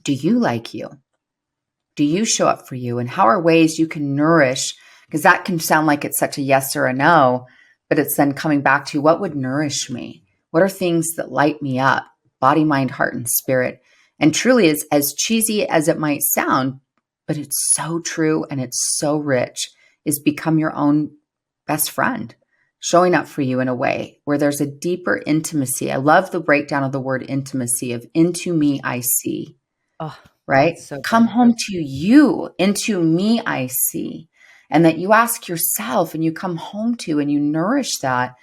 Do you like you? Do you show up for you? And how are ways you can nourish? Because that can sound like it's such a yes or a no, but it's then coming back to what would nourish me? What are things that light me up? Body, mind, heart, and spirit. And truly, as cheesy as it might sound, but it's so true and it's so rich, is become your own best friend, showing up for you in a way where there's a deeper intimacy. I love the breakdown of the word intimacy of into me I see, Oh, right? that's so Come good. home to you, into me I see. And that you ask yourself and you come home to and you nourish that.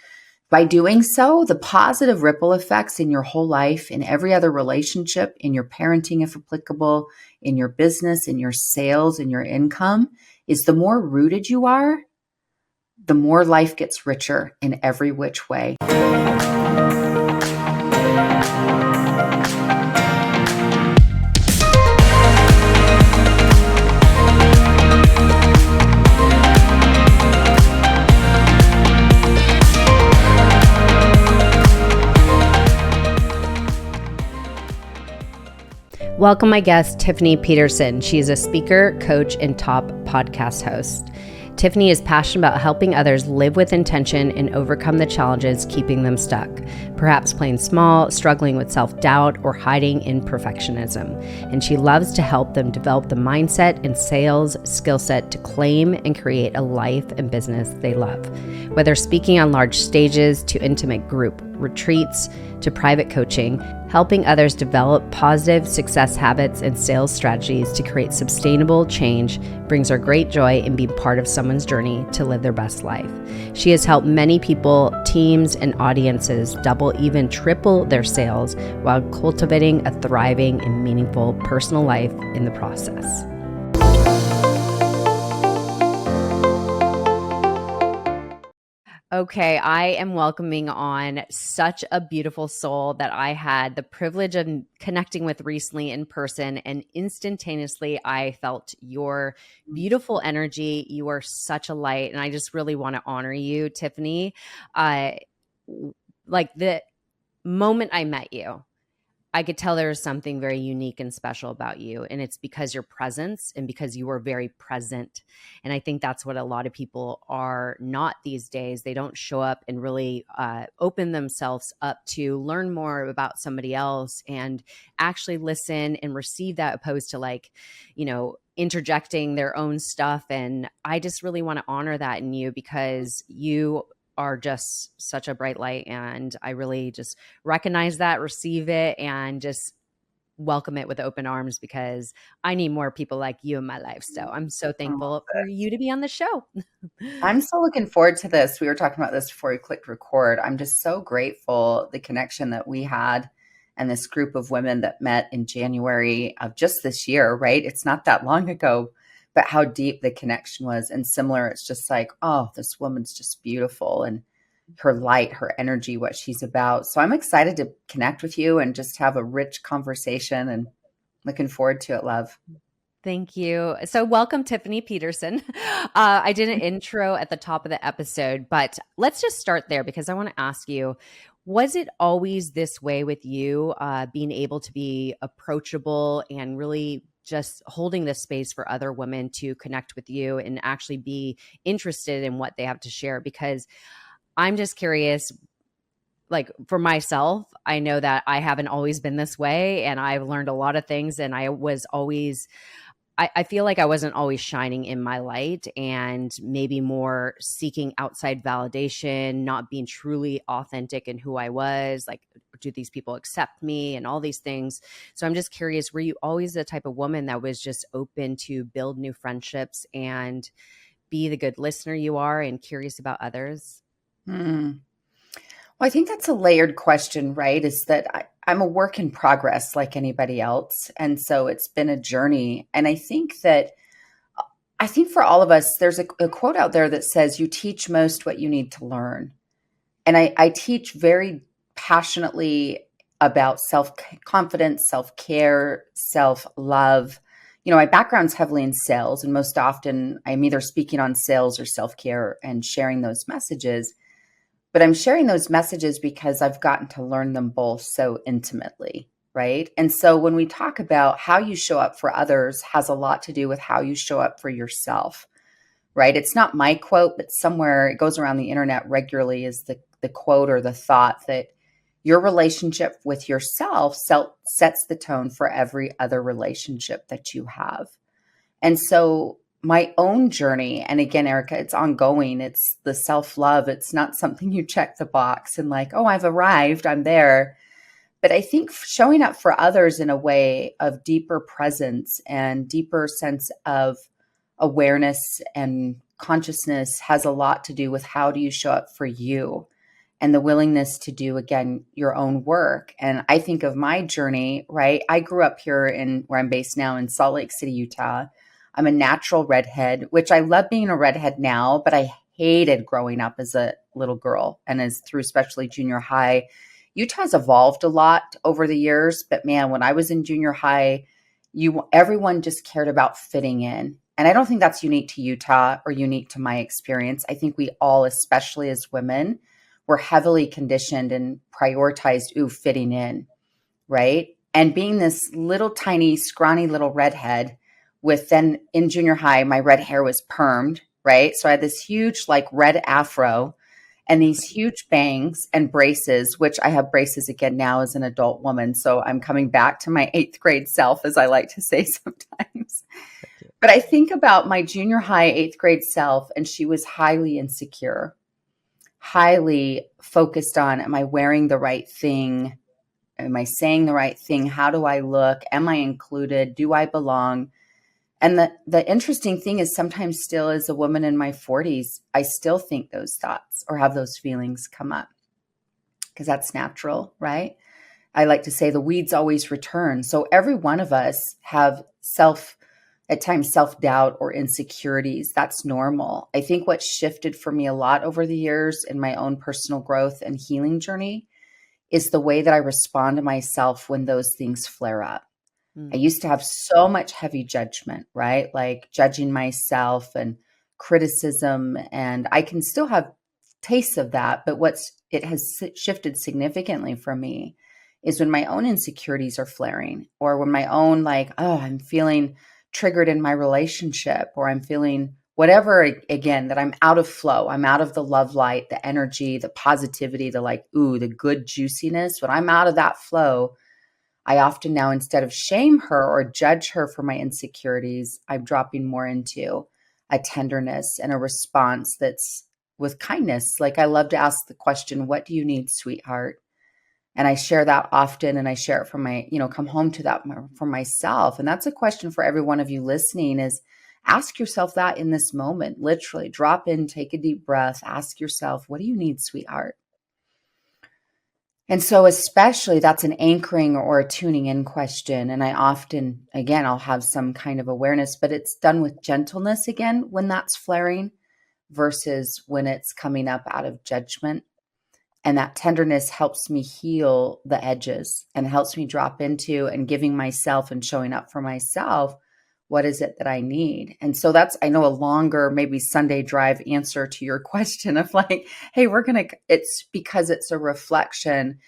By doing so, the positive ripple effects in your whole life, in every other relationship, in your parenting, if applicable, in your business, in your sales, in your income, is the more rooted you are, the more life gets richer in every which way. Welcome my guest, Tiffany Peterson. She is a speaker, coach, and top podcast host. Tiffany is passionate about helping others live with intention and overcome the challenges keeping them stuck, perhaps playing small, struggling with self-doubt, or hiding in perfectionism. And she loves to help them develop the mindset and sales skill set to claim and create a life and business they love. Whether speaking on large stages to intimate group retreats to private coaching, helping others develop positive success habits and sales strategies to create sustainable change brings her great joy in being part of someone's journey to live their best life. She has helped many people, teams, and audiences double, even triple their sales while cultivating a thriving and meaningful personal life in the process. Okay, I am welcoming on such a beautiful soul that I had the privilege of connecting with recently in person, and instantaneously I felt your beautiful energy. You are such a light, and I just really want to honor you, Tiffany. Like the moment I met you, I could tell there was something very unique and special about you. And it's because your presence and because you were very present. And I think that's what a lot of people are not these days. They don't show up and really open themselves up to learn more about somebody else and actually listen and receive that, opposed to interjecting their own stuff. And I just really want to honor that in you, because you are just such a bright light, and I really just recognize that, receive it, and just welcome it with open arms, because I need more people like you in my life. So I'm so thankful for you to be on the show. I'm so looking forward to this. We were talking about this before we clicked record. I'm just so grateful the connection that we had and this group of women that met in January of just this year, right? It's not that long ago, but how deep the connection was. And similar, it's just like, oh, this woman's just beautiful, and her light, her energy, what she's about. So I'm excited to connect with you and just have a rich conversation, and looking forward to it, love. Thank you. So welcome, Tiffany Peterson. I did an intro at the top of the episode, but let's just start there, because I want to ask you, was it always this way with you, being able to be approachable and really just holding this space for other women to connect with you and actually be interested in what they have to share? Because I'm just curious, like for myself, I know that I haven't always been this way, and I've learned a lot of things, and I feel like I wasn't always shining in my light, and maybe more seeking outside validation, not being truly authentic in who I was. Like, do these people accept me, and all these things? So I'm just curious, were you always the type of woman that was just open to build new friendships and be the good listener you are and curious about others? Well, I think that's a layered question, right? Is that I'm a work in progress like anybody else. And so it's been a journey. And I think for all of us, there's a quote out there that says, you teach most what you need to learn. And I teach very passionately about self-confidence, self-care, self-love. My background's heavily in sales, and most often I'm either speaking on sales or self-care and sharing those messages. But I'm sharing those messages because I've gotten to learn them both so intimately. right? And so when we talk about how you show up for others has a lot to do with how you show up for yourself, right? It's not my quote, but somewhere it goes around the internet regularly is the quote or the thought that your relationship with yourself sets the tone for every other relationship that you have. And so my own journey, and again, Erica, it's ongoing. It's the self love. It's not something you check the box and like, oh, I've arrived, I'm there. But I think showing up for others in a way of deeper presence and deeper sense of awareness and consciousness has a lot to do with how do you show up for you and the willingness to do, again, your own work. And I think of my journey, right? I grew up here in where I'm based now in Salt Lake City, Utah. I'm a natural redhead, which I love being a redhead now, but I hated growing up as a little girl and as through especially junior high. Utah's evolved a lot over the years, but man, when I was in junior high, everyone just cared about fitting in. And I don't think that's unique to Utah or unique to my experience. I think we all, especially as women, were heavily conditioned and prioritized, fitting in, right? And being this little tiny, scrawny little redhead with then in junior high, my red hair was permed, right? So I had this huge like red afro and these huge bangs and braces, which I have braces again now as an adult woman. So I'm coming back to my eighth grade self, as I like to say sometimes. But I think about my junior high, eighth grade self, and she was highly insecure, highly focused on, am I wearing the right thing? Am I saying the right thing? How do I look? Am I included? Do I belong? And the interesting thing is sometimes still as a woman in my 40s, I still think those thoughts or have those feelings come up because that's natural, right? I like to say the weeds always return. So every one of us have at times self-doubt or insecurities. That's normal. I think what shifted for me a lot over the years in my own personal growth and healing journey is the way that I respond to myself when those things flare up. I used to have so much heavy judgment, right? Like judging myself and criticism. And I can still have tastes of that. But it has shifted significantly for me is when my own insecurities are flaring or when my own, like, oh, I'm feeling triggered in my relationship or I'm feeling whatever, again, that I'm out of flow. I'm out of the love light, the energy, the positivity, the like, the good juiciness. When I'm out of that flow, I often now, instead of shame her or judge her for my insecurities, I'm dropping more into a tenderness and a response that's with kindness. Like I love to ask the question, what do you need, sweetheart? And I share that often and I share it from come home to that for myself. And that's a question for every one of you listening is ask yourself that in this moment, literally drop in, take a deep breath, ask yourself, what do you need, sweetheart? And so especially that's an anchoring or a tuning in question. And I often, again, I'll have some kind of awareness, but it's done with gentleness again when that's flaring versus when it's coming up out of judgment. And that tenderness helps me heal the edges and helps me drop into and giving myself and showing up for myself. What is it that I need? And so that's, I know, a longer, maybe Sunday drive answer to your question of like, hey, it's because it's a reflection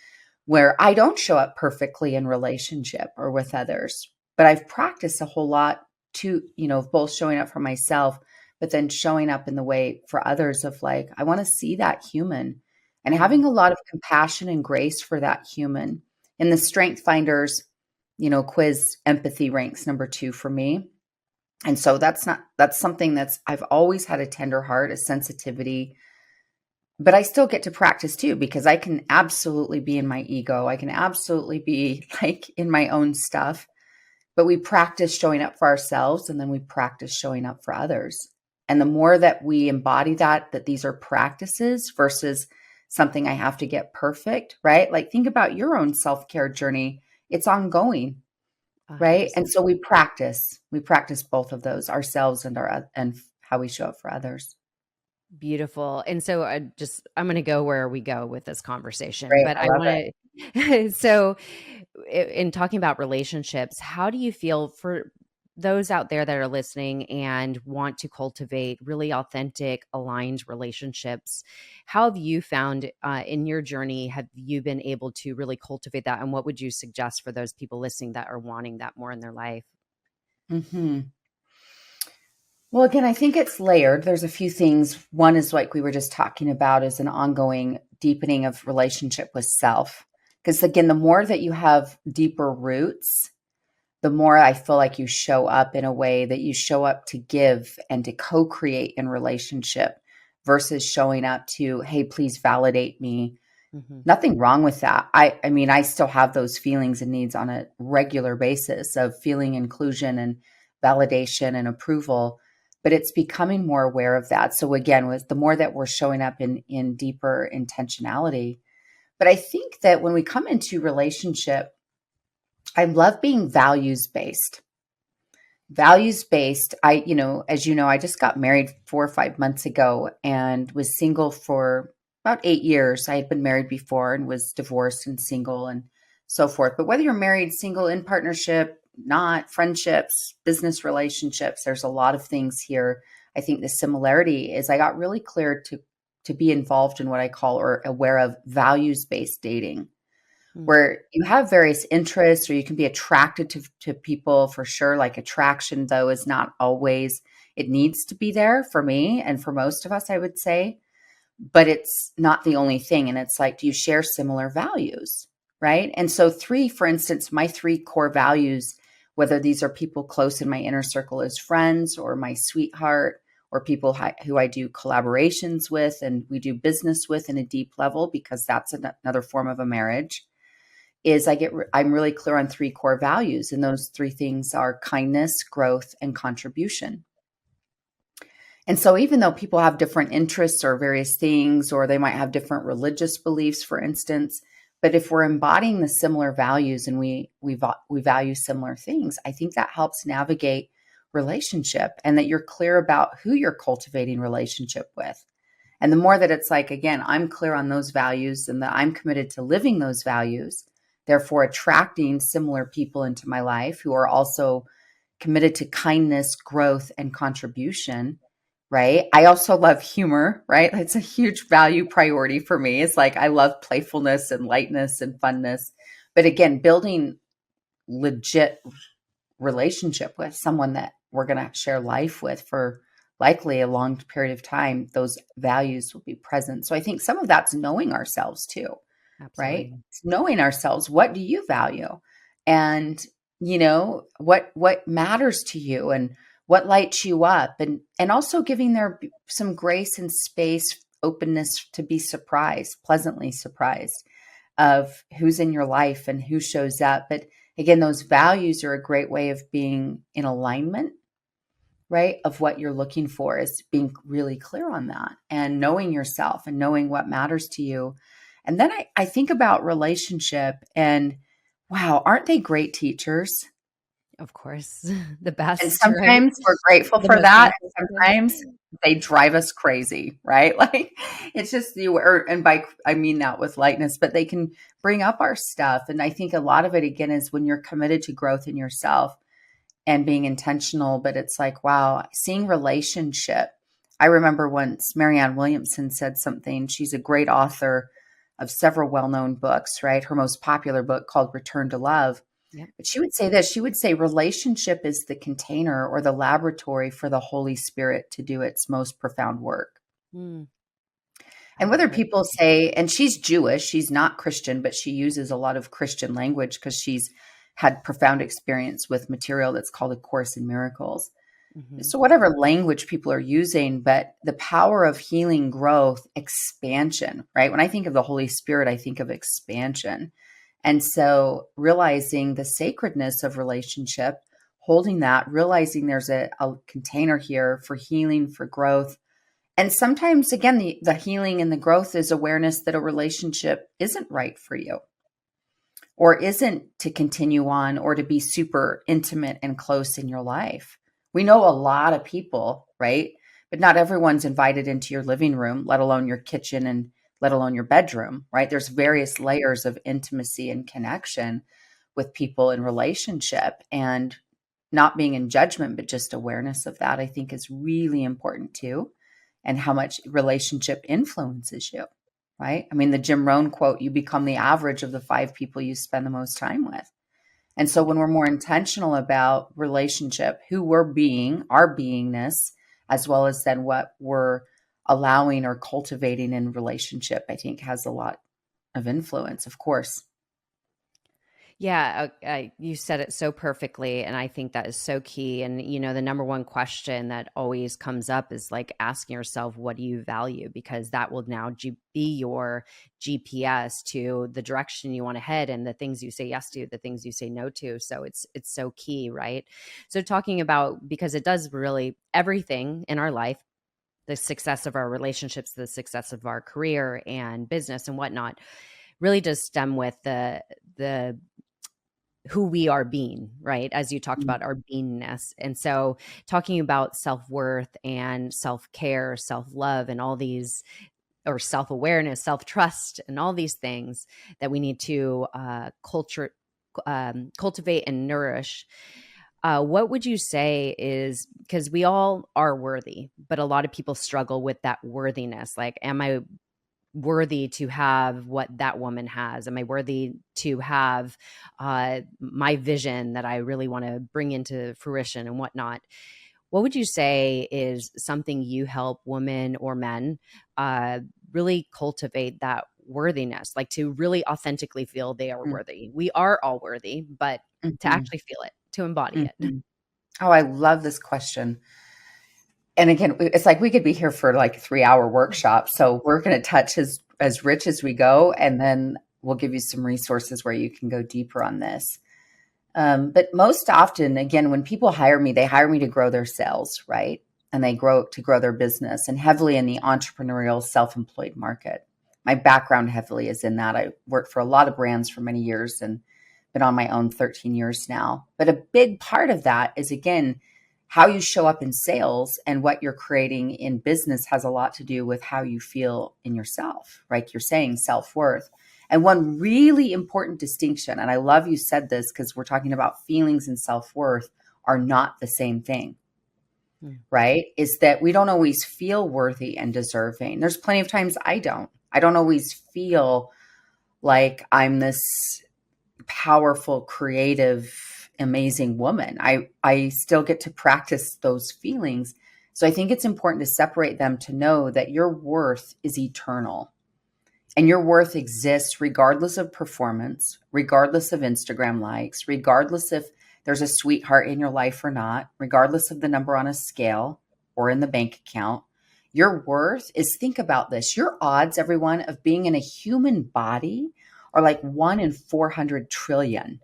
where I don't show up perfectly in relationship or with others, but I've practiced a whole lot to, both showing up for myself, but then showing up in the way for others of like, I want to see that human and having a lot of compassion and grace for that human. In the Strength Finders, quiz, empathy ranks number 2 for me. And so that's something I've always had a tender heart, a sensitivity, but I still get to practice too, because I can absolutely be in my ego. I can absolutely be like in my own stuff, but we practice showing up for ourselves and then we practice showing up for others. And the more that we embody that these are practices versus something I have to get perfect, right? Like think about your own self-care journey. It's ongoing. Right. 100%. And so we practice both of those ourselves and how we show up for others. Beautiful. And so I'm going to go where we go with this conversation, Great. but I I love it. want to, so in talking about relationships, how do you feel those out there that are listening and want to cultivate really authentic, aligned relationships, how have you found in your journey, have you been able to really cultivate that? And what would you suggest for those people listening that are wanting that more in their life? Hmm. Well, again, I think it's layered. There's a few things. One is like we were just talking about is an ongoing deepening of relationship with self. Because again, the more that you have deeper roots, the more I feel like you show up in a way that you show up to give and to co-create in relationship versus showing up to, hey, please validate me. Mm-hmm. Nothing wrong with that. I mean, I still have those feelings and needs on a regular basis of feeling inclusion and validation and approval, but it's becoming more aware of that. So again, with the more that we're showing up in deeper intentionality, but I think that when we come into relationship, I love being values based. Values based. As you know, I just got married 4 or 5 months ago and was single for about 8 years. I had been married before and was divorced and single and so forth. But whether you're married, single, in partnership, not, friendships, business relationships, there's a lot of things here. I think the similarity is I got really clear to be involved in what I call or aware of values based dating where you have various interests or you can be attracted to people for sure. Like attraction, though, is not always, it needs to be there for me and for most of us, I would say, but it's not the only thing. And it's like, do you share similar values? Right. And so, for instance, my three core values, whether these are people close in my inner circle as friends or my sweetheart or people who I do collaborations with and we do business with in a deep level, because that's another form of a marriage is I'm really clear on three core values. And those three things are kindness, growth, and contribution. And so even though people have different interests or various things, or they might have different religious beliefs, for instance, but if we're embodying the similar values and we value similar things, I think that helps navigate relationship and that you're clear about who you're cultivating relationship with. And the more that it's like, again, I'm clear on those values and that I'm committed to living those values, therefore attracting similar people into my life who are also committed to kindness, growth, and contribution, right? I also love humor, right? It's a huge value priority for me. It's like I love playfulness and lightness and funness. But again, building legit relationship with someone that we're going to share life with for likely a long period of time, those values will be present. So I think some of that's knowing ourselves too, right? Absolutely. It's knowing ourselves. What do you value? And what matters to you and what lights you up, and also giving there some grace and space, openness to be surprised, pleasantly surprised of who's in your life and who shows up. But again, those values are a great way of being in alignment, right? Of what you're looking for is being really clear on that and knowing yourself and knowing what matters to you. And then I think about relationship and wow, aren't they great teachers? Of course. The And best, right? sometimes we're grateful The for most that. consistent. Sometimes they drive us crazy, right? Like it's just and by, I mean that with lightness, but they can bring up our stuff. And I think a lot of it, again, is when you're committed to growth in yourself and being intentional, but it's like, wow, seeing relationship. I remember once Marianne Williamson said something. She's a great author of several well-known books, right? Her most popular book called Return to Love. Yep. But she would say this, she would say relationship is the container or the laboratory for the Holy Spirit to do its most profound work. Mm, I And love whether it. people say, and she's Jewish, she's not Christian, but she uses a lot of Christian language because she's had profound experience with material that's called A Course in Miracles. Hmm. So whatever language people are using, but the power of healing, growth, expansion, right? When I think of the Holy Spirit, I think of expansion. And so realizing the sacredness of relationship, holding that, realizing there's a container here for healing, for growth. And sometimes, again, the healing and the growth is awareness that a relationship isn't right for you or isn't to continue on or to be super intimate and close in your life. We know a lot of people, right? But not everyone's invited into your living room, let alone your kitchen and let alone your bedroom, right? There's various layers of intimacy and connection with people in relationship. And not being in judgment, but just awareness of that, I think is really important too. And how much relationship influences you, right? I mean, the Jim Rohn quote, you become the average of the 5 people you spend the most time with. And so when we're more intentional about relationship, who we're being, our beingness, as well as then what we're allowing or cultivating in relationship, I think has a lot of influence, of course. Yeah, you said it so perfectly, and I think that is so key. And the number one question that always comes up is like asking yourself, "What do you value?" Because that will now be your GPS to the direction you want to head, and the things you say yes to, the things you say no to. So it's so key, right? So talking about, because it does really everything in our life, the success of our relationships, the success of our career and business and whatnot, really does stem with the who we are being, right? As you talked Mm, about our beingness. And so talking about self-worth and self-care, self-love, and all these, or self-awareness, self-trust, and all these things that we need to cultivate and nourish. What would you say is, because we all are worthy, but a lot of people struggle with that worthiness. Like, am I worthy to have what that woman has? Am I worthy to have my vision that I really want to bring into fruition and whatnot? What would you say is something you help women or men uh, really cultivate that worthiness, like to really authentically feel they are mm, worthy? We are all worthy, but to mhm, actually feel it, to embody it. mhm. Oh, I love this question. And again, it's like we could be here for like 3-hour workshop. So we're going to touch as rich as we go, and then we'll give you some resources where you can go deeper on this. But most often, again, when people hire me, they hire me to grow their sales, right? And they grow their business, and heavily in the entrepreneurial, self-employed market. My background heavily is in that. I worked for a lot of brands for many years and been on my own 13 years now. But a big part of that is, again, how you show up in sales and what you're creating in business has a lot to do with how you feel in yourself, right? You're saying self-worth. And one really important distinction, and I love you said this because we're talking about feelings and self-worth are not the same thing, Mm. right? Is that we don't always feel worthy and deserving. There's plenty of times I don't. I don't always feel like I'm this powerful, creative, amazing woman. I still get to practice those feelings. So I think it's important to separate them, to know that your worth is eternal. And your worth exists regardless of performance, regardless of Instagram likes, regardless if there's a sweetheart in your life or not, regardless of the number on a scale or in the bank account. Your worth is, think about this, your odds, everyone, of being in a human body are like 1 in 400 trillion.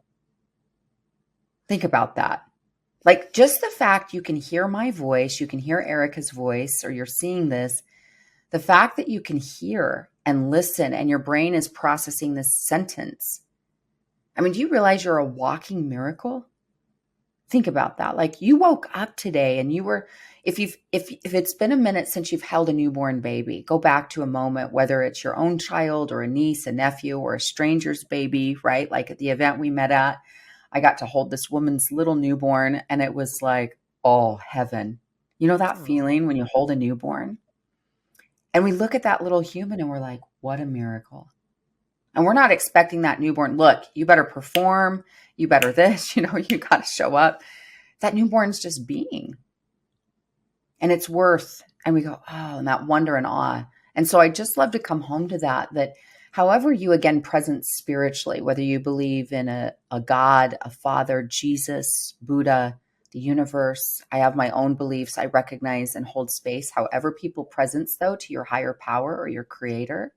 Think about that. Like, just the fact you can hear my voice, you can hear Erica's voice, or you're seeing this, the fact that you can hear and listen and your brain is processing this sentence. I mean, do you realize you're a walking miracle? Think about that. Like, you woke up today and you were, if it's been a minute since you've held a newborn baby, go back to a moment, whether it's your own child or a niece, a nephew, or a stranger's baby, right? Like at the event we met at, I got to hold this woman's little newborn and it was like, oh, heaven. You know that Oh. feeling when you hold a newborn? And we look at that little human and we're like, what a miracle. And we're not expecting that newborn, look, you better perform, you better this, you got to show up. That newborn's just being. And it's worth, and we go, oh, and that wonder and awe. And so I just love to come home to that however you, again, present spiritually, whether you believe in a God, a father, Jesus, Buddha, the universe, I have my own beliefs I recognize and hold space. However people presence, though, to your higher power or your creator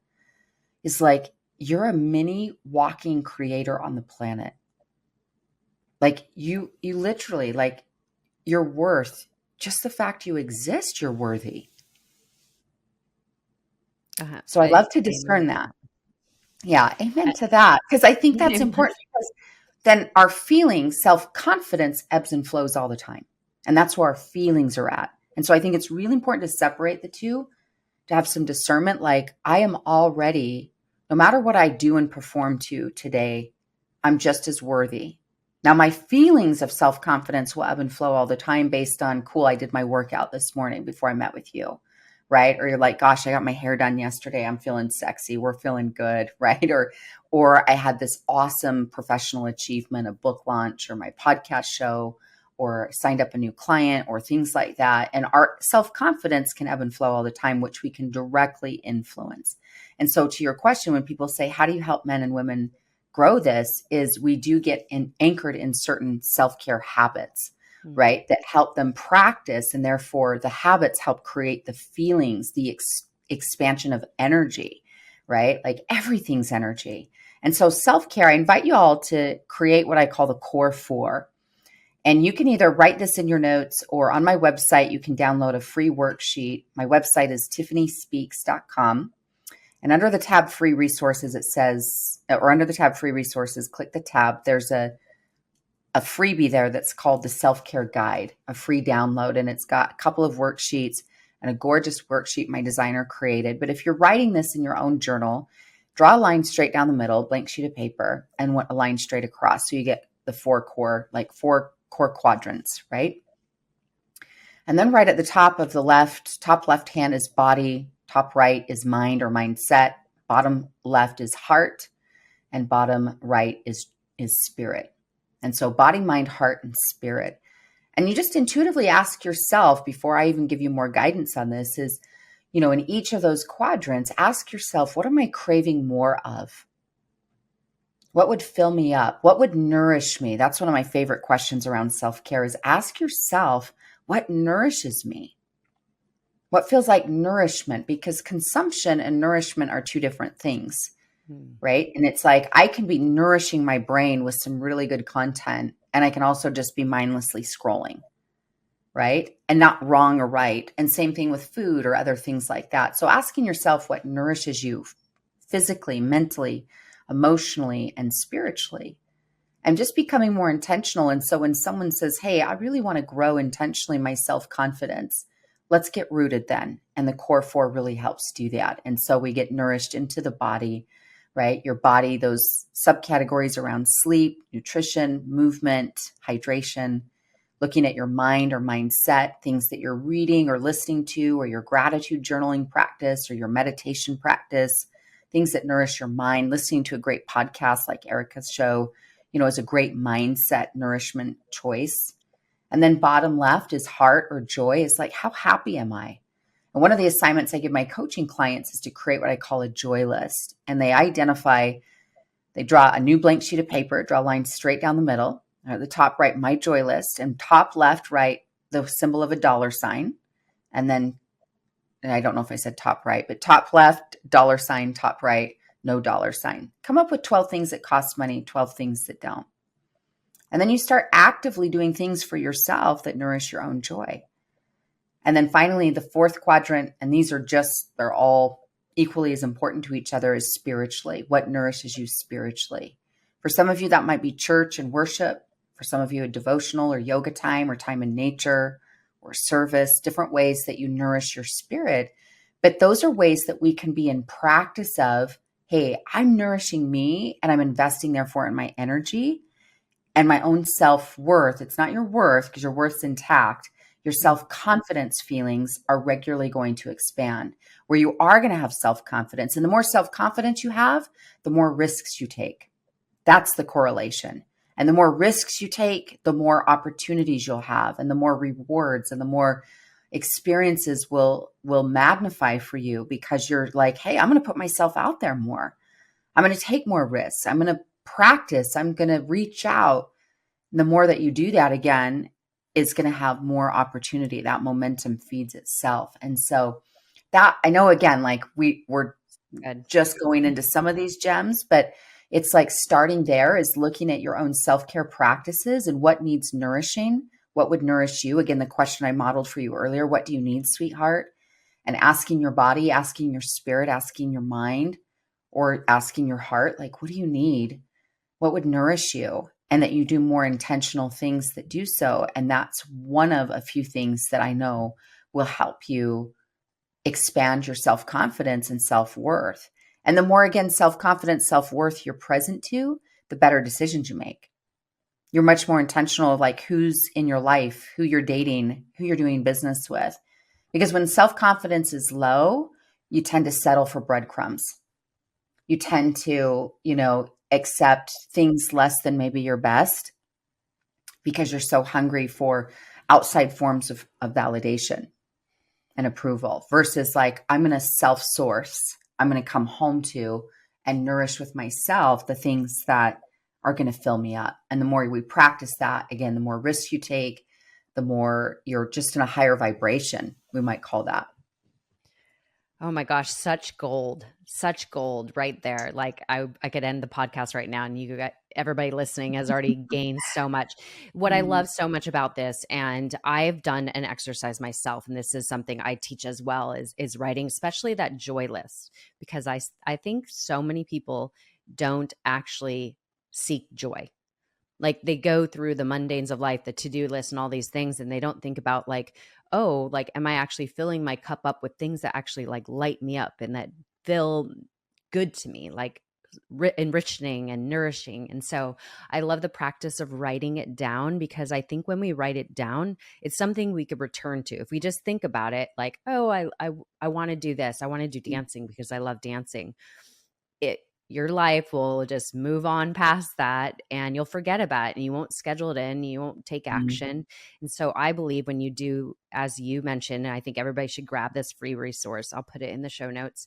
is like, you're a mini walking creator on the planet. Like you literally, like, your worth, just the fact you exist, you're worthy. So I love to Amen discern to that. Yeah, amen that. to that. Because I think that's Amen. important, because then our feelings, self-confidence ebbs and flows all the time. And that's where our feelings are at. And so I think it's really important to separate the two, to have some discernment. Like, I am already, no matter what I do and perform to today, I'm just as worthy. Now, my feelings of self-confidence will ebb and flow all the time based on, cool, I did my workout this morning before I met with you, right? Or you're like, gosh, I got my hair done yesterday. I'm feeling sexy. We're feeling good, right? Or I had this awesome professional achievement, a book launch or my podcast show, or signed up a new client or things like that. And our self-confidence can ebb and flow all the time, which we can directly influence. And so to your question, when people say, how do you help men and women grow this, is we do get anchored in certain self-care habits, right? That help them practice. And therefore the habits help create the feelings, the expansion of energy, right? Like everything's energy. And so self-care, I invite you all to create what I call the core four. And you can either write this in your notes or on my website, you can download a free worksheet. My website is tiffanyspeaks.com. And under the tab free resources, it says, or under the tab free resources, click the tab. There's a freebie there that's called the self-care guide, a free download. And it's got a couple of worksheets and a gorgeous worksheet my designer created. But if you're writing this in your own journal, draw a line straight down the middle, blank sheet of paper, and a line straight across. So you get the four core quadrants, right? And then right at the top of the top left hand is body, top right is mind or mindset, bottom left is heart, and bottom right is spirit. And so body, mind, heart, and spirit. And you just intuitively ask yourself, before I even give you more guidance on this, is, in each of those quadrants, ask yourself, what am I craving more of? What would fill me up? What would nourish me? That's one of my favorite questions around self-care, is ask yourself, what nourishes me? What feels like nourishment? Because consumption and nourishment are two different things, right? And it's like, I can be nourishing my brain with some really good content, and I can also just be mindlessly scrolling, right? And not wrong or right. And same thing with food or other things like that. So asking yourself what nourishes you physically, mentally, emotionally, and spiritually, and just becoming more intentional. And so when someone says, hey, I really want to grow intentionally my self-confidence, let's get rooted then. And the core four really helps do that. And so we get nourished into the body, right? Your body, those subcategories around sleep, nutrition, movement, hydration, looking at your mind or mindset, things that you're reading or listening to, or your gratitude journaling practice or your meditation practice, things that nourish your mind, listening to a great podcast like Erica's show, is a great mindset nourishment choice. And then bottom left is heart or joy. It's like, how happy am I? And one of the assignments I give my coaching clients is to create what I call a joy list. And they draw a new blank sheet of paper, draw a line straight down the middle. At the top right, my joy list, and top left, write the symbol of a dollar sign. And I don't know if I said top right, but top left, dollar sign, top right, no dollar sign. Come up with 12 things that cost money, 12 things that don't. And then you start actively doing things for yourself that nourish your own joy. And then finally, the fourth quadrant, and they're all equally as important to each other, is spiritually. What nourishes you spiritually? For some of you, that might be church and worship. For some of you, a devotional or yoga time or time in nature or service, different ways that you nourish your spirit. But those are ways that we can be in practice of, hey, I'm nourishing me and I'm investing therefore in my energy and my own self-worth. It's not your worth, because your worth's intact. Your self-confidence feelings are regularly going to expand, where you are going to have self-confidence. And the more self-confidence you have, the more risks you take. That's the correlation. And the more risks you take, the more opportunities you'll have, and the more rewards and the more experiences will magnify for you, because you're like, hey, I'm going to put myself out there more. I'm going to take more risks. I'm going to practice. I'm going to reach out. And the more that you do that, again, is going to have more opportunity. That momentum feeds itself. And so that, I know, again, like we're just going into some of these gems, but it's like starting there is looking at your own self-care practices and what needs nourishing, what would nourish you. Again, the question I modeled for you earlier, what do you need, sweetheart? And asking your body, asking your spirit, asking your mind, or asking your heart, like, what do you need? What would nourish you? And that you do more intentional things that do so. And that's one of a few things that I know will help you expand your self-confidence and self-worth. And the more, again, self-confidence, self-worth you're present to, the better decisions you make. You're much more intentional of like who's in your life, who you're dating, who you're doing business with. Because when self-confidence is low, you tend to settle for breadcrumbs. You tend to, accept things less than maybe your best because you're so hungry for outside forms of validation and approval versus like, I'm going to self source. I'm going to come home to and nourish with myself the things that are going to fill me up. And the more we practice that, again, the more risks you take, the more you're just in a higher vibration, we might call that. Oh my gosh, such gold right there. Like I could end the podcast right now and you got everybody listening has already gained so much. What I Mm, love so much about this, and I've done an exercise myself, and this is something I teach as well, is writing, especially that joy list, because I think so many people don't actually seek joy. Like they go through the mundanes of life, the to-do list and all these things, and they don't think about like, oh, like, am I actually filling my cup up with things that actually like light me up and that feel good to me, like enriching and nourishing. And so I love the practice of writing it down, because I think when we write it down, it's something we could return to. If we just think about it, like, oh, I want to do this. I want to do dancing because I love dancing. It Your life will just move on past that and you'll forget about it and you won't schedule it in, you won't take mm, action. And so I believe when you do, as you mentioned, and I think everybody should grab this free resource, I'll put it in the show notes,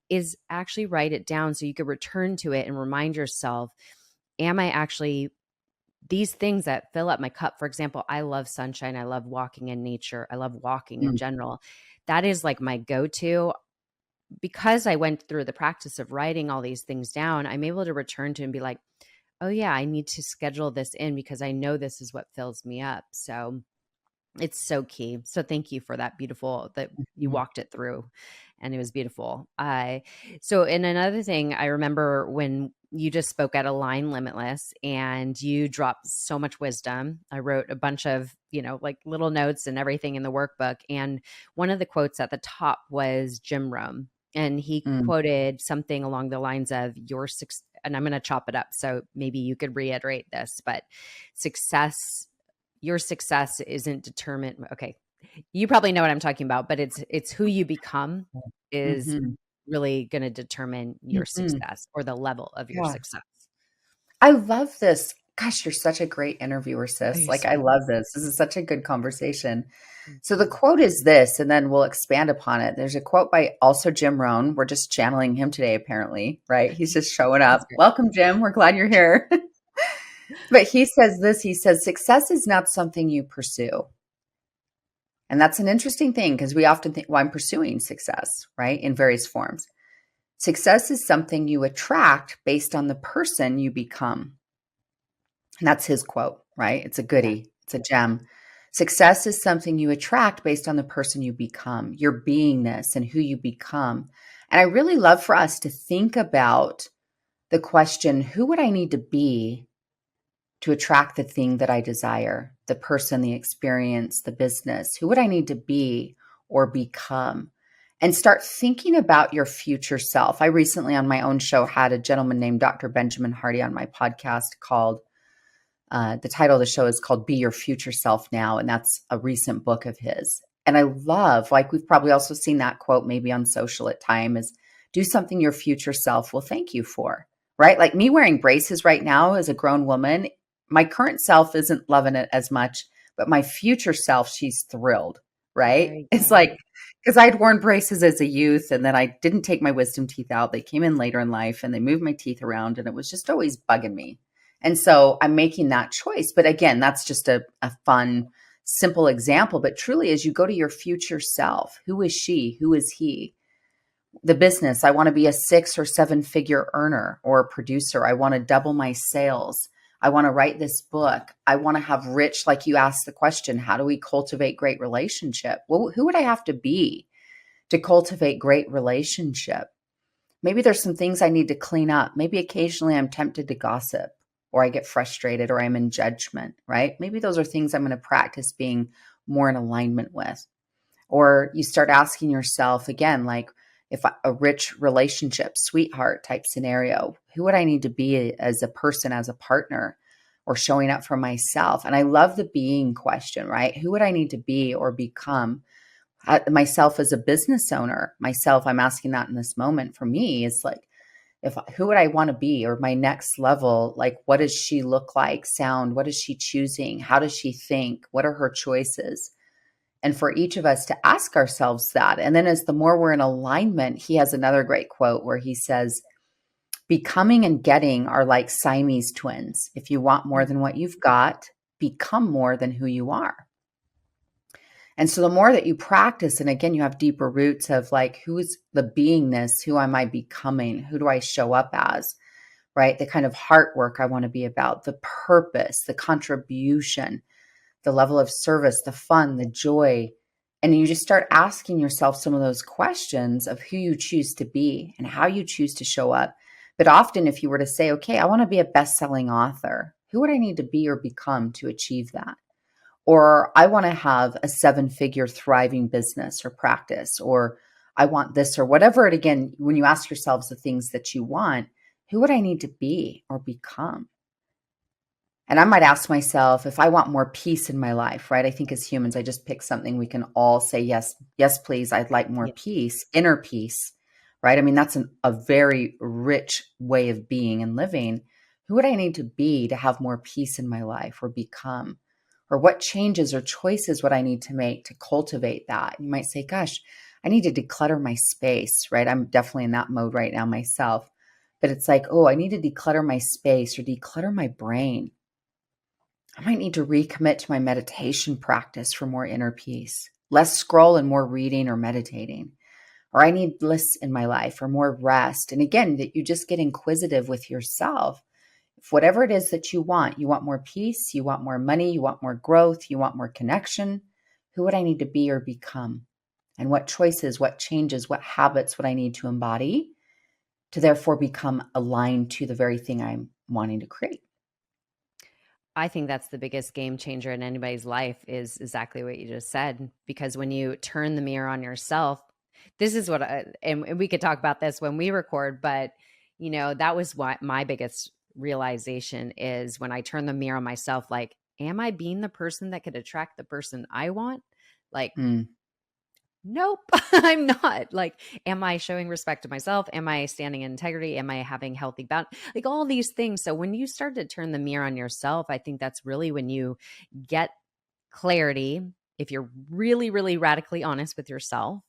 is actually write it down so you could return to it and remind yourself, am I actually these things that fill up my cup? For example, I love sunshine. I love walking in nature. I love walking in mm, general. That is like my go-to. Because I went through the practice of writing all these things down, I'm able to return to and be like, oh yeah, I need to schedule this in because I know this is what fills me up. So it's so key. So thank you for that beautiful that you mm, walked it through, and it was beautiful. And another thing I remember when you just spoke at Align Limitless and you dropped so much wisdom. I wrote a bunch of, like little notes and everything in the workbook. And one of the quotes at the top was Jim Rohn. And he mm. quoted something along the lines of and I'm going to chop it up. So maybe you could reiterate this, but success your success isn't determined. Okay. You probably know what I'm talking about, but it's who you become is Mhm, really going to determine your mhm. success or the level of your Yeah. success. I love this. Gosh, you're such a great interviewer, Oh, sis. you're Like, so I welcome. love this. This is such a good conversation. Thank So the you. quote is this, and then we'll expand upon it. There's a quote by also Jim Rohn. We're just channeling him today, apparently, right? He's just showing That's up. great. Welcome, Jim. We're glad you're here. But he says this, he says, success is not something you pursue. And that's an interesting thing because we often think, well, I'm pursuing success, right? In various forms. Success is something you attract based on the person you become. And that's his quote, right? It's a Yeah. goodie, it's a gem. Success is something you attract based on the person you become, your beingness and who you become. And I really love for us to think about the question, who would I need to be to attract the thing that I desire, the person, the experience, the business? Who would I need to be or become? And start thinking about your future self. I recently, on my own show, had a gentleman named Dr. Benjamin Hardy on my podcast called the title of the show is called Be Your Future Self Now. And that's a recent book of his. And I love, like, we've probably also seen that quote maybe on social at time is do something your future self will thank you for, right? Like me wearing braces right now as a grown woman, my current self isn't loving it as much, but my future self, she's thrilled, There right? you It's go. like, because I'd worn braces as a youth and then I didn't take my wisdom teeth out. They came in later in life and they moved my teeth around and it was just always bugging me. And so I'm making that choice. But again, that's just a fun, simple example. But truly, as you go to your future self, who is she? Who is he? The business, I want to be a 6 or 7 figure earner or a producer. I want to double my sales. I want to write this book. I want to have rich, like you asked the question, how do we cultivate great relationship? Well, who would I have to be to cultivate great relationship? Maybe there's some things I need to clean up. Maybe occasionally I'm tempted to gossip or I get frustrated or I'm in judgment, right? Maybe those are things I'm going to practice being more in alignment with. Or you start asking yourself again, like if a rich relationship, sweetheart type scenario, who would I need to be as a person, as a partner? or showing up for myself. And I love the being question, right? Who would I need to be or become? Myself as a business owner, myself, I'm asking that in this moment for me is like, if who would I want to be, or my next level, like what does she look like, sound, what is she choosing, how does she think, what are her choices? And for each of us to ask ourselves that. And then as the more we're in alignment, he has another great quote where he says, becoming and getting are like Siamese twins. If you want more than what you've got, become more than who you are. And so the more that you practice, and again, you have deeper roots of like, who's the beingness? Who am I becoming? Who do I show up as? Right? The kind of heart work I want to be about, the purpose, the contribution, the level of service, the fun, the joy. And you just start asking yourself some of those questions of who you choose to be and how you choose to show up. But often, if you were to say, okay, I want to be a best-selling author, who would I need to be or become to achieve that? Or I want to have a 7-figure thriving business or practice, or I want this or whatever it again, when you ask yourselves the things that you want, who would I need to be or become? And I might ask myself if I want more peace in my life, right? I think as humans, I just pick something we can all say, yes, yes, please. I'd like more Yeah. peace, inner peace, right? I mean, that's a very rich way of being and living. Who would I need to be to have more peace in my life or become? Or what changes or choices would I need to make to cultivate that? You might say, gosh, I need to declutter my space, right? I'm definitely in that mode right now myself. But it's like, oh, I need to declutter my space or declutter my brain. I might need to recommit to my meditation practice for more inner peace, less scroll and more reading or meditating. Or I need bliss in my life or more rest. And again, that you just get inquisitive with yourself. If whatever it is that you want more peace, you want more money, you want more growth, you want more connection, who would I need to be or become? And what choices, what changes, what habits would I need to embody to therefore become aligned to the very thing I'm wanting to create? I think that's the biggest game changer in anybody's life is exactly what you just said. Because when you turn the mirror on yourself, this is what and we could talk about this when we record, but that was what my biggest realization is when I turn the mirror on myself, like, am I being the person that could attract the person I want? Like, Mm, nope, I'm not. Like, am I showing respect to myself? Am I standing in integrity? Am I having healthy boundaries? Like all these things. So when you start to turn the mirror on yourself, I think that's really when you get clarity. If you're really, really radically honest with yourself,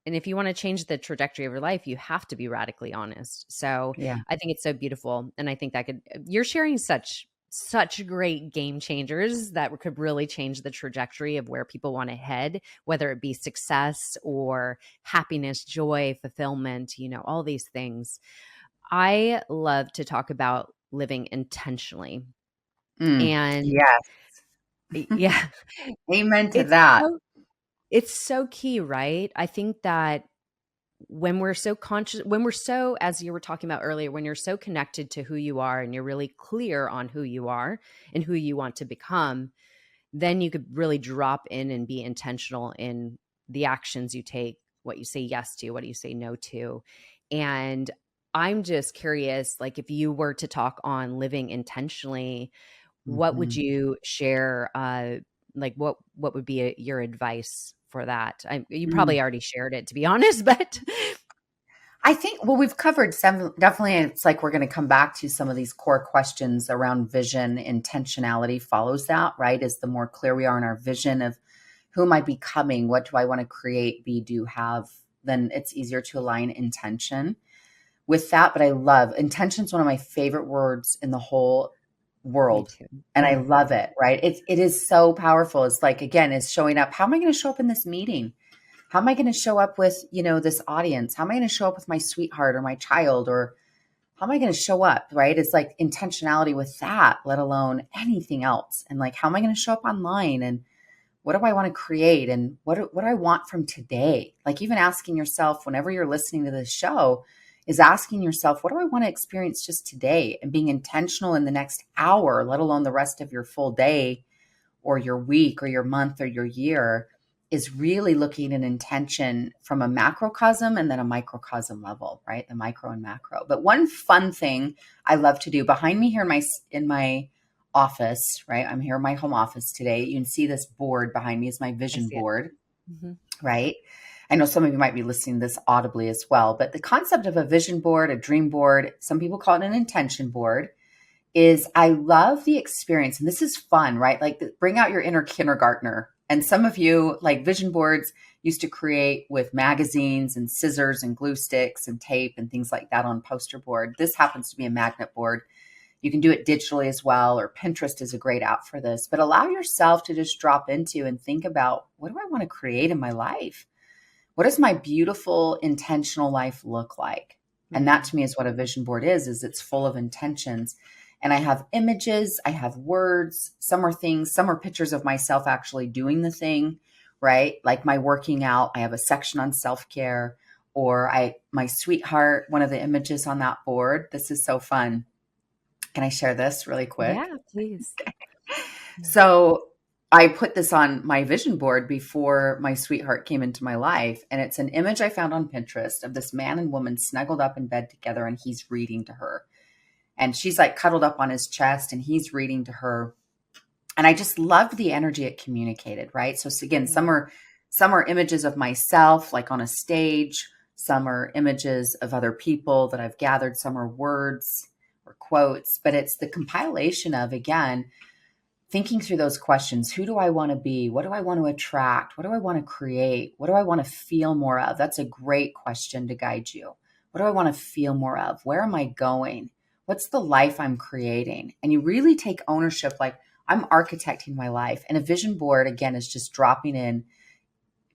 and if you want to change the trajectory of your life, you have to be radically honest. So yeah. I think it's so beautiful. And I think that you're sharing such great game changers that could really change the trajectory of where people want to head, whether it be success or happiness, joy, fulfillment, all these things. I love to talk about living intentionally. And Yes. yeah, Amen to it's that. so it's so key, right? I think that when we're so conscious, when we're so, as you were talking about earlier, when you're so connected to who you are and you're really clear on who you are and who you want to become, then you could really drop in and be intentional in the actions you take, what you say yes to, what do you say no to. And I'm just curious, like if you were to talk on living intentionally, what would Mhm. you share? Like what would be your advice for that? You Mm. probably already shared it, to be honest, but I think, well, we've covered some, definitely. It's like we're going to come back to some of these core questions around vision. Intentionality follows that, right? As the more clear we are in our vision of who am I becoming, what do I want to create, be, do, have, then it's easier to align intention with that. But I love intention is one of my favorite words in the whole me world. too. And I Yeah. love it, right? It is so powerful. It's like, again, it's showing up. How am I going to show up in this meeting? How am I going to show up with, this audience? How am I going to show up with my sweetheart or my child? Or how am I going to show up? Right. It's like intentionality with that, let alone anything else. And like, how am I going to show up online? And what do I want to create? And what do I want from today? Like even asking yourself whenever you're listening to this show is asking yourself, what do I want to experience just today? And being intentional in the next hour, let alone the rest of your full day or your week or your month or your year, is really looking at intention from a macrocosm and then a microcosm level, right? The micro and macro. But one fun thing I love to do behind me here in my office, right? I'm here in my home office today. You can see this board behind me is my I vision see it. board, Hmm. right? I know some of you might be listening to this audibly as well, but the concept of a vision board, a dream board, some people call it an intention board, is I love the experience. And this is fun, right? Like bring out your inner kindergartner. And some of you, like vision boards, used to create with magazines and scissors and glue sticks and tape and things like that on poster board. This happens to be a magnet board. You can do it digitally as well, or Pinterest is a great app for this. But allow yourself to just drop into and think about, what do I want to create in my life? What does my beautiful intentional life look like? And that Mm. to me is what a vision board is it's full of intentions. And I have images, I have words, some are things, some are pictures of myself actually doing the thing, right? Like my working out, I have a section on self-care, or I my sweetheart, one of the images on that board. This is so fun. Can I share this really quick? Yeah, please. So I put this on my vision board before my sweetheart came into my life. And it's an image I found on Pinterest of this man and woman snuggled up in bed together, and he's reading to her. And she's like cuddled up on his chest and he's reading to her. And I just loved the energy it communicated, right? So again, Mm. some are images of myself like on a stage, some are images of other people that I've gathered, some are words or quotes, but it's the compilation of, again, thinking through those questions. Who do I want to be? What do I want to attract? What do I want to create? What do I want to feel more of? That's a great question to guide you. What do I want to feel more of? Where am I going? What's the life I'm creating? And you really take ownership, like I'm architecting my life. And a vision board, again, is just dropping in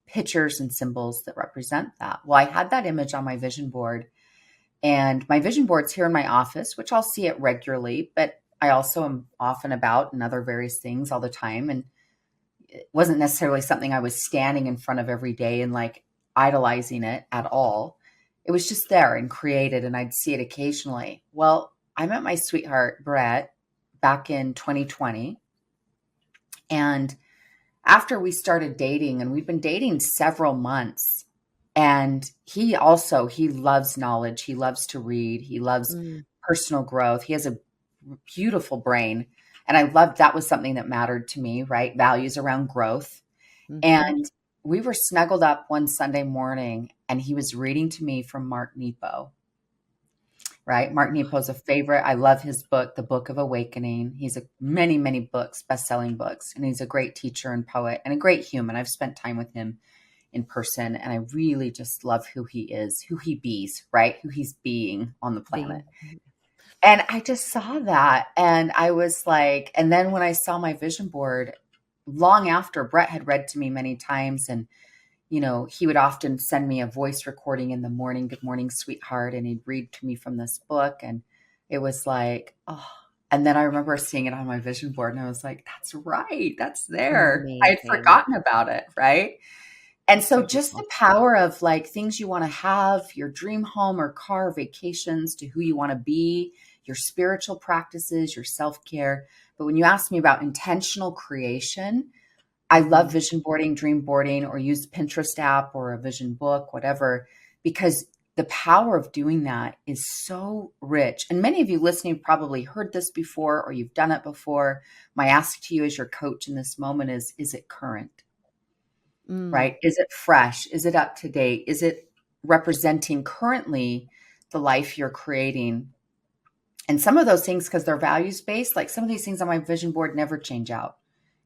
pictures and symbols that represent that. Well, I had that image on my vision board, and my vision board's here in my office, which I'll see it regularly, but I also am off and about and other various things all the time. And it wasn't necessarily something I was standing in front of every day and like idolizing it at all. It was just there and created, and I'd see it occasionally. Well, I met my sweetheart, Brett, back in 2020. And after we started dating, and we've been dating several months, and he loves knowledge, he loves to read, he loves Mm. personal growth, he has a beautiful brain, and I loved that was something that mattered to me, right? Values around growth. Hmm. And we were snuggled up one Sunday morning, and he was reading to me from Mark Nepo, right? Mark Nepo's a favorite. I love his book, The Book of Awakening. He's a many, many books, best-selling books, and he's a great teacher and poet and a great human. I've spent time with him in person, and I really just love who he is, who he bees, right? Who he's being on the planet. Being. And I just saw that, and I was like, and then when I saw my vision board, long after Brett had read to me many times, and he would often send me a voice recording in the morning, good morning, sweetheart. And he'd read to me from this book. And it was like, oh, and then I remember seeing it on my vision board, and I was like, that's right. That's there. I had Amazing. forgotten about it. Right. And so So just the beautiful. power of like things you want to have, your dream home or car, vacations, to who you want to be, your spiritual practices, your self-care. But when you ask me about intentional creation, I love Hmm. vision boarding, dream boarding, or use Pinterest app or a vision book, whatever, because the power of doing that is so rich. And many of you listening probably heard this before or you've done it before. My ask to you as your coach in this moment is it current, Mm. right? Is it fresh? Is it up to date? Is it representing currently the life you're creating? And some of those things, because they're values based, like some of these things on my vision board never change out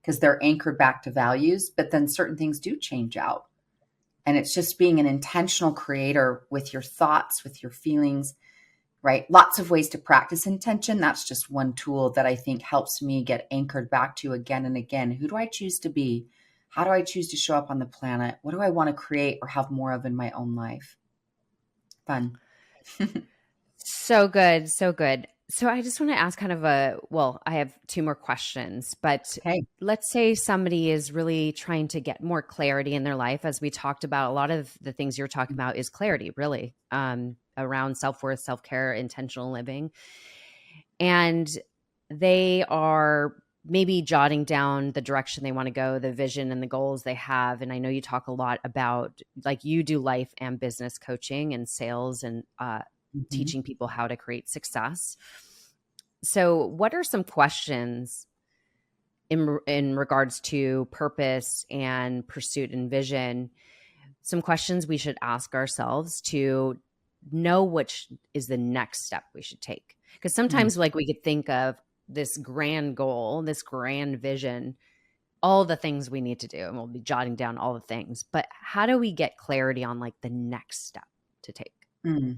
because they're anchored back to values, but then certain things do change out. And it's just being an intentional creator with your thoughts, with your feelings, right? Lots of ways to practice intention. That's just one tool that I think helps me get anchored back to again and again. Who do I choose to be? How do I choose to show up on the planet? What do I want to create or have more of in my own life? Fun. So good. So good. So I just want to ask kind of I have two more questions, but Okay. let's say somebody is really trying to get more clarity in their life. As we talked about, a lot of the things you're talking about is clarity, really, around self-worth, self-care, intentional living. And they are maybe jotting down the direction they want to go, the vision and the goals they have. And I know you talk a lot about, like, you do life and business coaching and sales and Mhm. teaching people how to create success. So, what are some questions in regards to purpose and pursuit and vision? Some questions we should ask ourselves to know which is the next step we should take. Because Mm, sometimes, like, we could think of this grand goal, this grand vision, all the things we need to do, and we'll be jotting down all the things. But how do we get clarity on like the next step to take mm.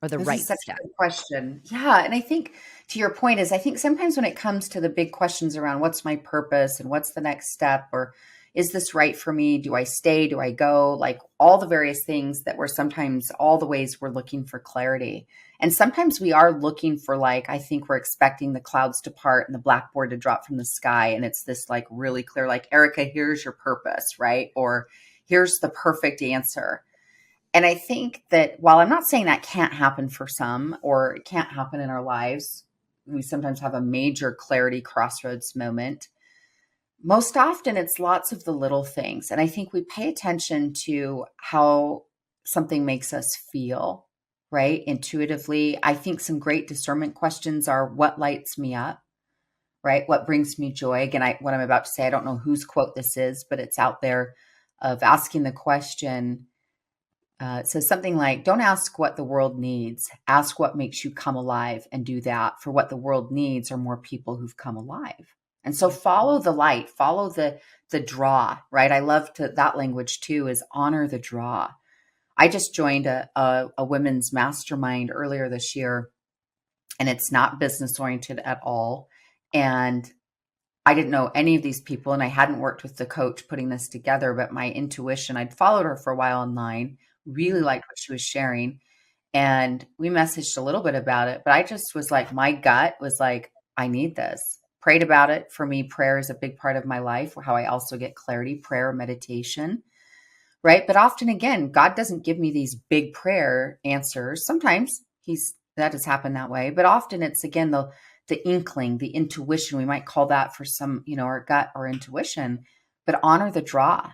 or the This is right such step? a good question. Yeah, and I think to your point is I think sometimes when it comes to the big questions around what's my purpose and what's the next step or is this right for me? Do I stay? Do I go? Like all the various things that we're sometimes all the ways we're looking for clarity. And sometimes we are looking for like I think we're expecting the clouds to part and the blackboard to drop from the sky and it's this like really clear like Erica, here's your purpose, right? Or here's the perfect answer. And I think that while I'm not saying that can't happen for some or it can't happen in our lives, we sometimes have a major clarity crossroads moment. Most often it's lots of the little things. And I think we pay attention to how something makes us feel, right? Intuitively. I think some great discernment questions are what lights me up, right? What brings me joy? Again, what I'm about to say, I don't know whose quote this is, but it's out there of asking the question, it says something like, don't ask what the world needs, ask what makes you come alive and do that. For what the world needs are more people who've come alive. And so Yeah. follow the light, follow the draw, right? I love to that language too, is honor the draw. I just joined a women's mastermind earlier this year, and it's not business oriented at all. And I didn't know any of these people and I hadn't worked with the coach putting this together, but my intuition, I'd followed her for a while online, really Mm, liked what she was sharing. And we messaged a little bit about it, but I just was like, my gut was like, I need this. Prayed about it. For me, prayer is a big part of my life, how I also get clarity, prayer, meditation, right? But often again, God doesn't give me these big prayer answers. Sometimes that has happened that way, but often it's again the inkling, the intuition. We might call that for some, our gut or intuition, but honor the draw.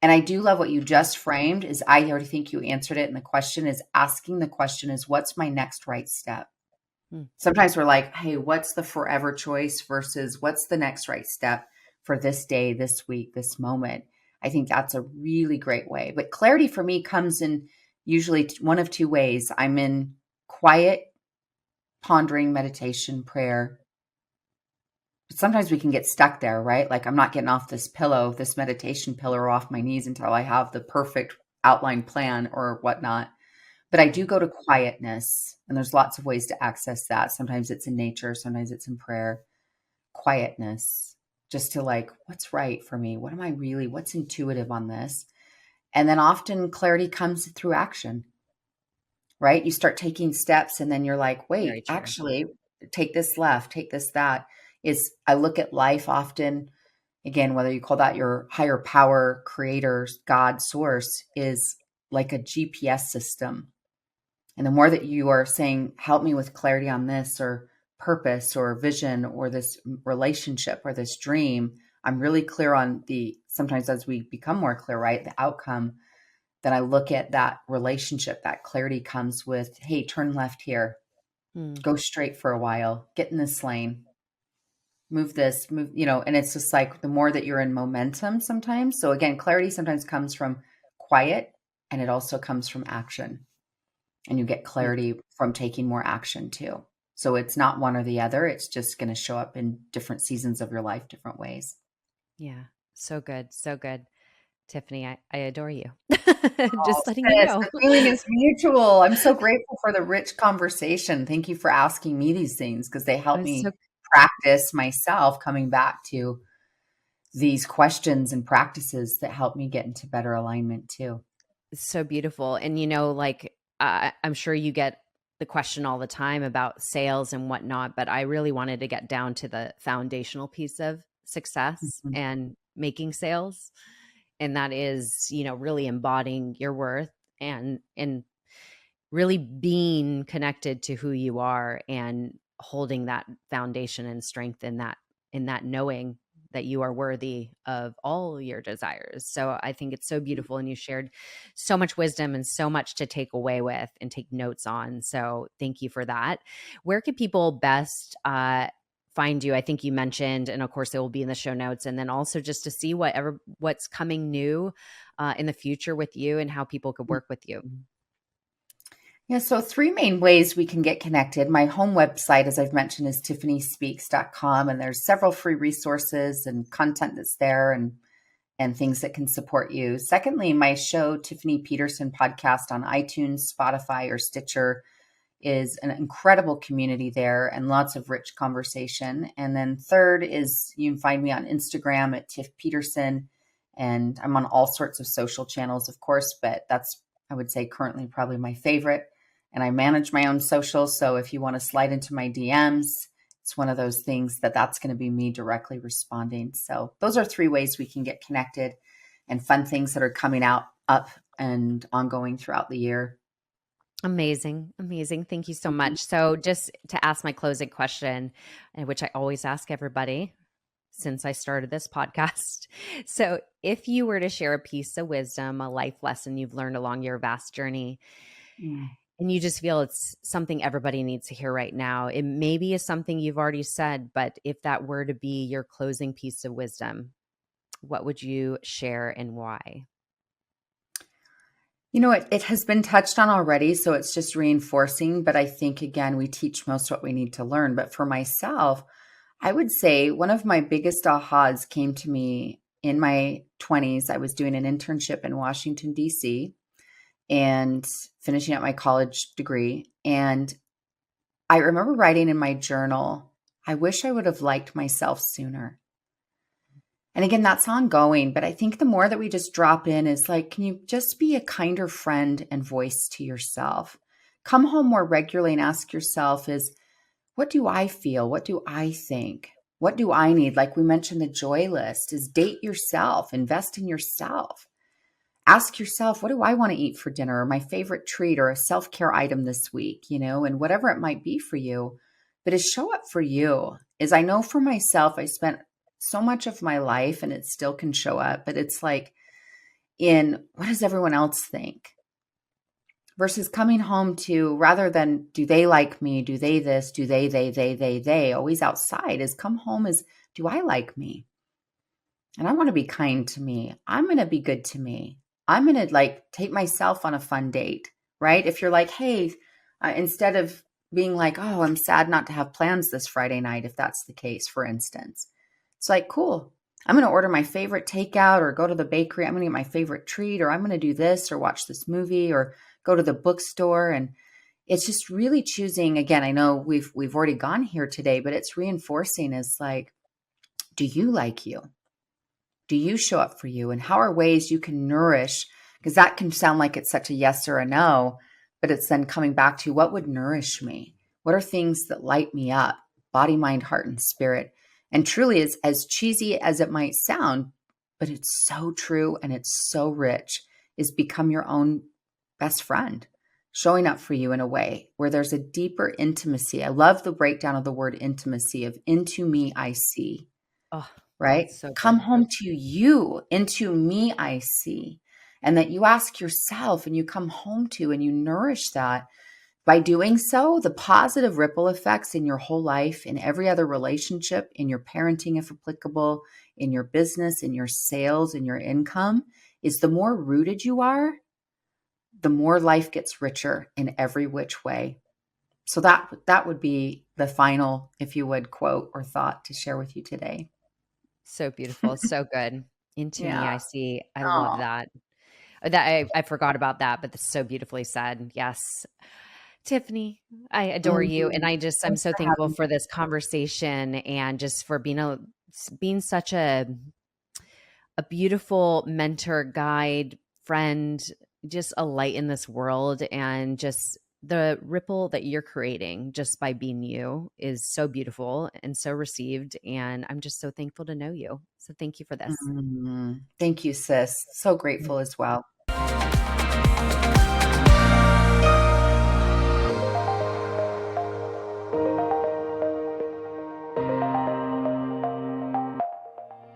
And I do love what you just framed is I already think you answered it. And the question is asking the question is what's my next right step? mm, Sometimes we're like, hey, what's the forever choice versus what's the next right step for this day, this week, this moment? I think that's a really great way. But clarity for me comes in usually one of two ways. I'm in quiet, pondering, meditation, prayer. But sometimes we can get stuck there, right? Like I'm not getting off this pillow, this meditation pillow, or off my knees until I have the perfect outline plan or whatnot. But I do go to quietness, and there's lots of ways to access that. Sometimes it's in nature, sometimes it's in prayer. Quietness, just to like, what's right for me? What am I really, what's intuitive on this? And then often clarity comes through action, right? You start taking steps, and then you're like, very wait, true. actually, take this left, take this that. Is I look at life often, again, whether you call that your higher power, creator, God, source, is like a GPS system. And the more that you are saying, help me with clarity on this or purpose or vision or this relationship or this dream, I'm really clear on sometimes as we become more clear, right? The outcome, then I look at that relationship, that clarity comes with, hey, turn left here, Mm, go straight for a while, get in this lane, move this, move, and it's just like the more that you're in momentum sometimes. So again, clarity sometimes comes from quiet and it also comes from action. And you get yeah. clarity from taking more action too. So it's not one or the other. It's just going to show up in different seasons of your life, different ways. Yeah. So good. So good. Tiffany, I adore you. Oh, Just letting you sis, know. the feeling is mutual. I'm so grateful for the rich conversation. Thank you for asking me these things because they help It's so me practice myself coming back to these questions and practices that help me get into better alignment too. so beautiful. And like I'm sure you get the question all the time about sales and whatnot, but I really wanted to get down to the foundational piece of success Mhm. and making sales. And that is, really embodying your worth and really being connected to who you are and holding that foundation and strength in that knowing that you are worthy of all your desires. So I think it's so beautiful. And you shared so much wisdom and so much to take away with and take notes on. So thank you for that. Where can people best find you? I think you mentioned, and of course it will be in the show notes, and then also just to see what's coming new in the future with you and how people could work with you. Yeah, so three main ways we can get connected. My home website, as I've mentioned, is tiffanyspeaks.com, and there's several free resources and content that's there and things that can support you. Secondly, my show, Tiffany Peterson podcast on iTunes, Spotify, or Stitcher, is an incredible community there and lots of rich conversation. And then third is you can find me on Instagram at Tiff Peterson, and I'm on all sorts of social channels, of course, but that's, I would say, currently probably my favorite. And I manage my own social. So if you want to slide into my DMs, it's one of those things that's going to be me directly responding. So those are three ways we can get connected and fun things that are coming out up and ongoing throughout the year. Amazing. Amazing. Thank you so much. So, just to ask my closing question, which I always ask everybody since I started this podcast. So, if you were to share a piece of wisdom, a life lesson you've learned along your vast journey, Mm. and you just feel it's something everybody needs to hear right now, it maybe is something you've already said, but if that were to be your closing piece of wisdom, what would you share and why? You know, it has been touched on already, so it's just reinforcing. But I think, again, we teach most what we need to learn. But for myself, I would say one of my biggest ahas came to me in my 20s. I was doing an internship in Washington, D.C., and finishing up my college degree. And I remember writing in my journal, I wish I would have liked myself sooner. And again, that's ongoing, but I think the more that we just drop in is like, can you just be a kinder friend and voice to yourself? Come home more regularly and ask yourself is, what do I feel? What do I think? What do I need? Like we mentioned, the joy list is date yourself, invest in yourself. Ask yourself, what do I want to eat for dinner, or my favorite treat, or a self-care item this week, and whatever it might be for you. But is show up for you. Is I know for myself, I spent so much of my life and it still can show up, but it's like in what does everyone else think versus coming home to rather than do they like me? Do they this? Do they always outside is come home is do I like me? And I want to be kind to me. I'm going to be good to me. I'm going to like take myself on a fun date, right? If you're like, hey, instead of being like, oh, I'm sad not to have plans this Friday night, if that's the case, for instance, it's like, cool. I'm going to order my favorite takeout or go to the bakery. I'm going to get my favorite treat, or I'm going to do this or watch this movie or go to the bookstore. And it's just really choosing. Again, I know we've already gone here today, but it's reinforcing is like, do you like you? Do you show up for you? And how are ways you can nourish? Because that can sound like it's such a yes or a no, but it's then coming back to what would nourish me? What are things that light me up? Body, mind, heart, and spirit. And truly, as cheesy as it might sound, but it's so true and it's so rich, is become your own best friend, showing up for you in a way where there's a deeper intimacy. I love the breakdown of the word intimacy of into me, I see. Oh, Right? that's so Come good. home to you, into me, I see. And that you ask yourself and you come home to and you nourish that. By doing so, the positive ripple effects in your whole life, in every other relationship, in your parenting, if applicable, in your business, in your sales, in your income, is the more rooted you are, the more life gets richer in every which way. So that would be the final, if you would, quote or thought to share with you today. So beautiful. So good. Into me, Yeah. I see. I love Oh. that. That I forgot about that, but that's so beautifully said. Yes. Tiffany, I adore you. And Mhm. I'm Thanks so for thankful having for this conversation and just for being such a beautiful mentor, guide, friend, just a light in this world. And just the ripple that you're creating just by being you is so beautiful and so received. And I'm just so thankful to know you. So thank you for me. this. Thank you, sis. So grateful as well.